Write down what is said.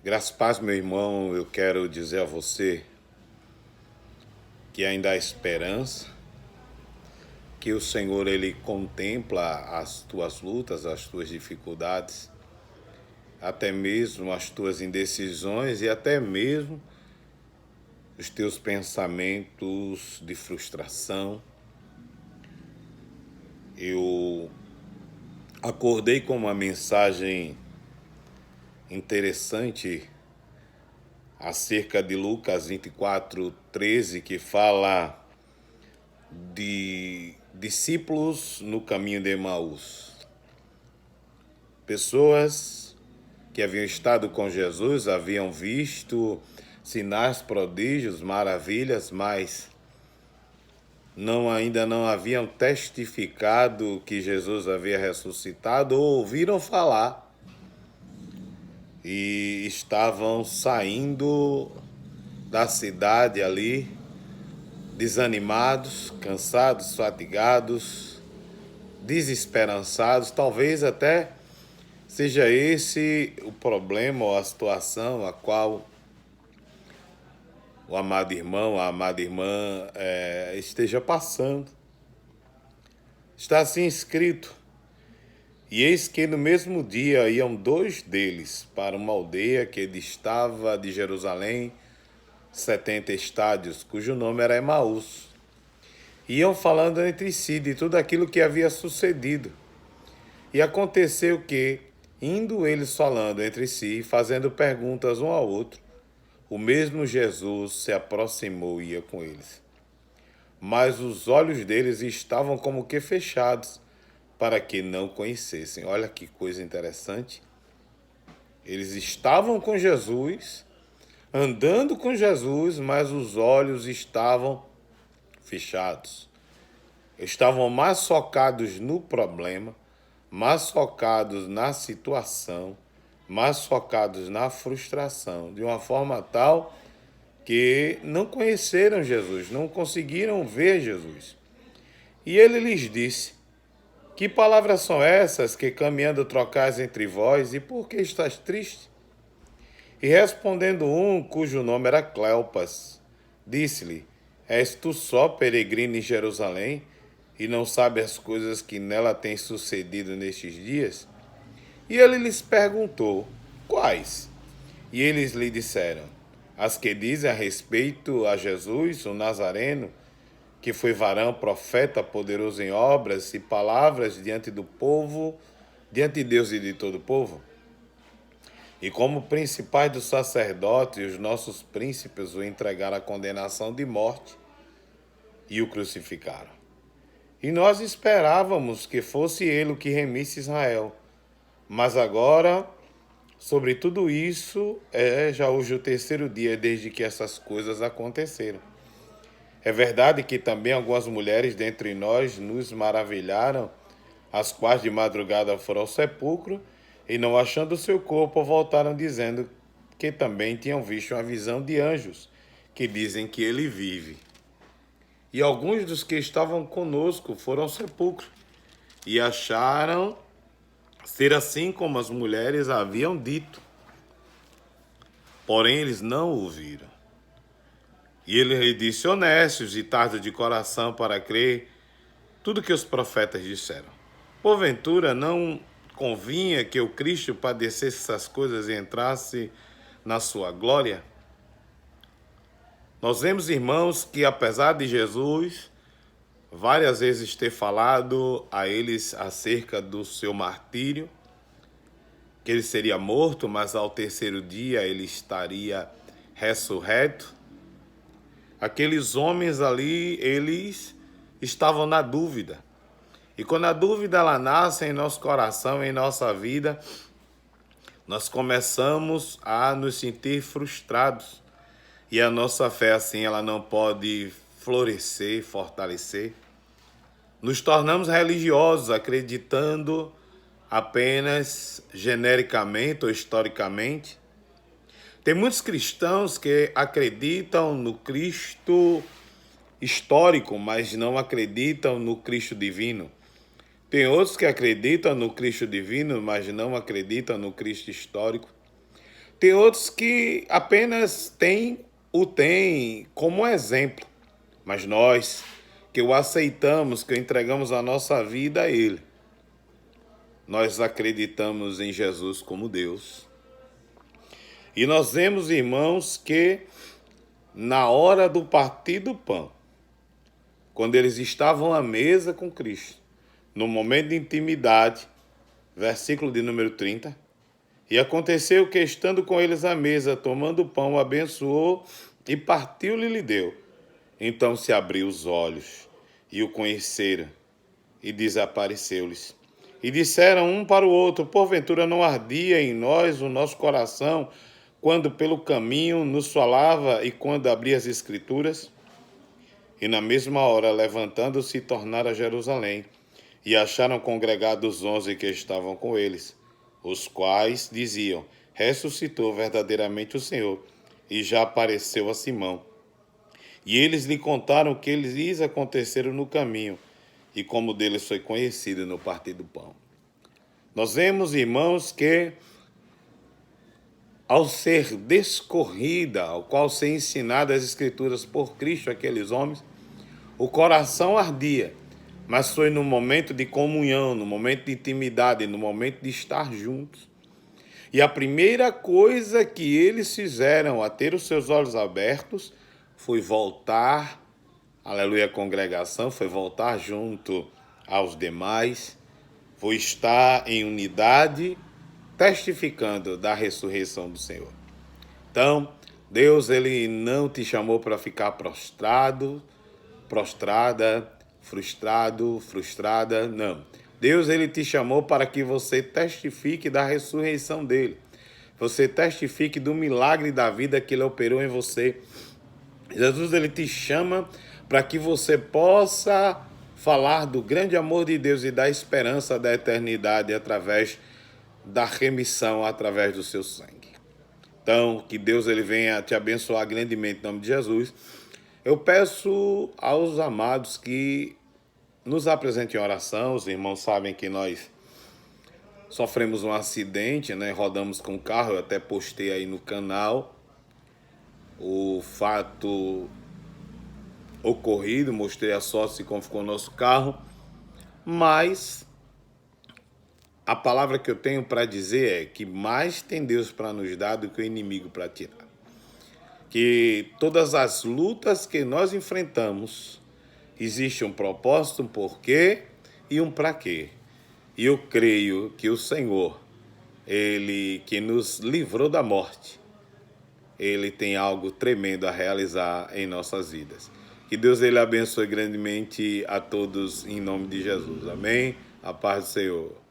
Graças a paz, meu irmão, eu quero dizer a você que ainda há esperança, que o Senhor ele contempla as tuas lutas, as tuas dificuldades, até mesmo as tuas indecisões e até mesmo os teus pensamentos de frustração. Eu acordei com uma mensagem interessante acerca de Lucas 24:13, que fala de discípulos no caminho de Emaús. Pessoas que haviam estado com Jesus, haviam visto sinais, prodígios, maravilhas, mas ainda não haviam testificado que Jesus havia ressuscitado ou ouviram falar e estavam saindo da cidade ali desanimados, cansados, fatigados, desesperançados. Talvez até seja esse o problema ou a situação a qual o amado irmão, a amada irmã esteja passando. Está assim escrito: e eis que no mesmo dia iam dois deles para uma aldeia que distava de Jerusalém 70 estádios, cujo nome era Emaús. Iam falando entre si de tudo aquilo que havia sucedido. E aconteceu que, indo eles falando entre si, fazendo perguntas um ao outro, o mesmo Jesus se aproximou e ia com eles. Mas os olhos deles estavam como que fechados, para que não conhecessem. Olha que coisa interessante. Eles estavam com Jesus, andando com Jesus, mas os olhos estavam fechados. Estavam mais focados no problema, mais focados na situação, mais focados na frustração, de uma forma tal que não conheceram Jesus, não conseguiram ver Jesus. E ele lhes disse: que palavras são essas que caminhando trocais entre vós, e por que estás triste? E respondendo um, cujo nome era Cleopas, disse-lhe: és tu só peregrino em Jerusalém, e não sabes as coisas que nela têm sucedido nestes dias? E ele lhes perguntou: quais? E eles lhe disseram: as que dizem a respeito a Jesus, o Nazareno, que foi varão, profeta, poderoso em obras e palavras diante do povo, diante de Deus e de todo o povo. E como principais dos sacerdotes, os nossos príncipes o entregaram à condenação de morte e o crucificaram. E nós esperávamos que fosse ele o que remisse Israel. Mas agora, sobre tudo isso, já hoje o terceiro dia desde que essas coisas aconteceram. É verdade que também algumas mulheres dentre nós nos maravilharam, as quais de madrugada foram ao sepulcro e, não achando o seu corpo, voltaram dizendo que também tinham visto uma visão de anjos, que dizem que ele vive. E alguns dos que estavam conosco foram ao sepulcro e acharam ser assim como as mulheres haviam dito. Porém, eles não o viram. E ele lhe disse: honestos e tardos de coração para crer tudo que os profetas disseram. Porventura não convinha que o Cristo padecesse essas coisas e entrasse na sua glória? Nós vemos, irmãos, que apesar de Jesus várias vezes ter falado a eles acerca do seu martírio, que ele seria morto, mas ao terceiro dia ele estaria ressurreto, aqueles homens ali, eles estavam na dúvida. E quando a dúvida ela nasce em nosso coração, em nossa vida, nós começamos a nos sentir frustrados. E a nossa fé assim, ela não pode florescer, fortalecer. Nos tornamos religiosos, acreditando apenas genericamente ou historicamente. Tem muitos cristãos que acreditam no Cristo histórico, mas não acreditam no Cristo divino. Tem outros que acreditam no Cristo divino, mas não acreditam no Cristo histórico. Tem outros que apenas o têm como exemplo, mas nós que o aceitamos, que entregamos a nossa vida a Ele, nós acreditamos em Jesus como Deus. E nós vemos, irmãos, que na hora do partir do pão, quando eles estavam à mesa com Cristo, no momento de intimidade, versículo de número 30, e aconteceu que, estando com eles à mesa, tomando o pão, abençoou e partiu-lhe e lhe deu. Então se abriu os olhos e o conheceram, e desapareceu-lhes. E disseram um para o outro: porventura não ardia em nós o nosso coração, quando pelo caminho nos falava e quando abria as Escrituras? E na mesma hora, levantando-se, tornaram a Jerusalém, e acharam congregados 11 que estavam com eles, os quais diziam: ressuscitou verdadeiramente o Senhor, e já apareceu a Simão. E eles lhe contaram o que lhes aconteceram no caminho, e como deles foi conhecido no partir do pão. Nós vemos, irmãos, que ao ser descorrida, ao qual ser ensinada as Escrituras por Cristo, aqueles homens, o coração ardia, mas foi no momento de comunhão, no momento de intimidade, no momento de estar juntos. E a primeira coisa que eles fizeram a ter os seus olhos abertos foi voltar, aleluia, congregação, foi voltar junto aos demais, foi estar em unidade, testificando da ressurreição do Senhor. Então, Deus, Ele não te chamou para ficar prostrado, prostrada, frustrado, frustrada, não. Deus, Ele te chamou para que você testifique da ressurreição dEle. Você testifique do milagre da vida que Ele operou em você. Jesus, Ele te chama para que você possa falar do grande amor de Deus e da esperança da eternidade através da remissão, através do seu sangue. Então, que Deus Ele venha te abençoar grandemente em nome de Jesus. Eu peço aos amados que nos apresentem oração. Os irmãos sabem que nós sofremos um acidente, né? Rodamos com o carro, eu até postei aí no canal o fato ocorrido, mostrei a sorte de como ficou o nosso carro, mas a palavra que eu tenho para dizer é que mais tem Deus para nos dar do que o inimigo para tirar. Que todas as lutas que nós enfrentamos, existe um propósito, um porquê e um para quê. E eu creio que o Senhor, Ele que nos livrou da morte, Ele tem algo tremendo a realizar em nossas vidas. Que Deus Ele abençoe grandemente a todos em nome de Jesus. Amém? A paz do Senhor.